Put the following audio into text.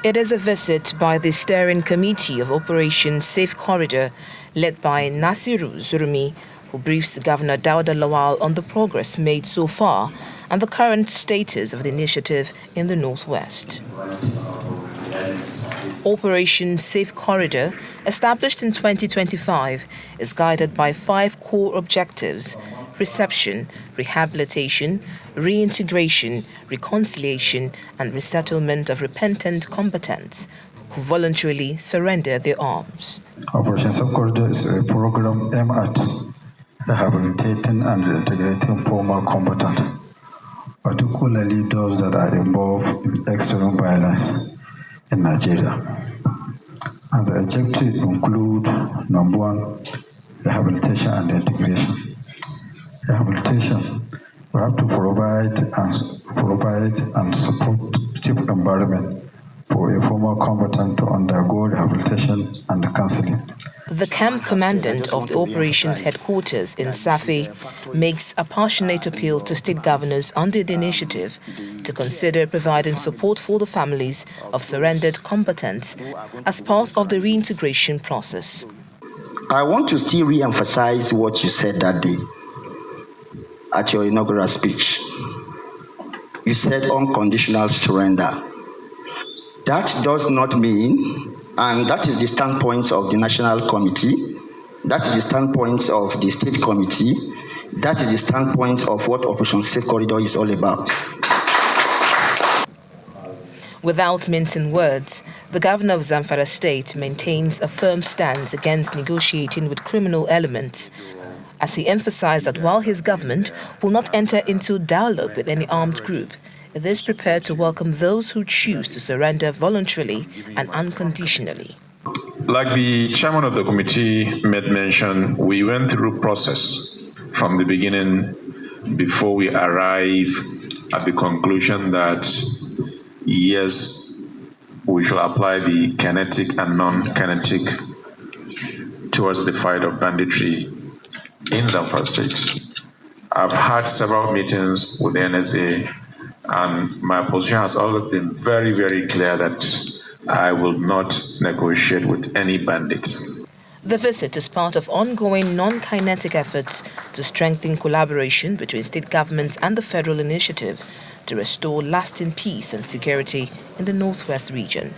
It is a visit by the steering committee of Operation Safe Corridor, led by Nasiru Zurumi, who briefs Governor Dauda Lawal on the progress made so far and the current status of the initiative in the Northwest. Operation Safe Corridor, established in 2025, is guided by 5 core objectives: reception, rehabilitation, reintegration, reconciliation, and resettlement of repentant combatants who voluntarily surrender their arms. Operation Safe Corridor is a program aimed at rehabilitating and reintegrating former combatants, particularly those that are involved in extreme violence in Nigeria. And the objectives include: number 1, rehabilitation and integration. Rehabilitation, we have to provide and supportive environment for a former combatant to undergo rehabilitation and counseling. The camp commandant of the operations headquarters in Safi makes a passionate appeal to state governors under the initiative to consider providing support for the families of surrendered combatants as part of the reintegration process. I want to still re-emphasize what you said that day at your inaugural speech. You said unconditional surrender. That does not mean, and that is the standpoint of the National Committee, that is the standpoint of the State Committee, that is the standpoint of what Operation Safe Corridor is all about. Without mincing words, the governor of Zamfara State maintains a firm stance against negotiating with criminal elements, as he emphasized that while his government will not enter into dialogue with any armed group, it is prepared to welcome those who choose to surrender voluntarily and unconditionally. Like the chairman of the committee made mention, we went through process from the beginning before we arrive at the conclusion that yes, we shall apply the kinetic and non-kinetic towards the fight of banditry in Zamfara State. I've had several meetings with the NSA, and my position has always been very, very clear that I will not negotiate with any bandit. The visit is part of ongoing non-kinetic efforts to strengthen collaboration between state governments and the federal initiative to restore lasting peace and security in the Northwest region.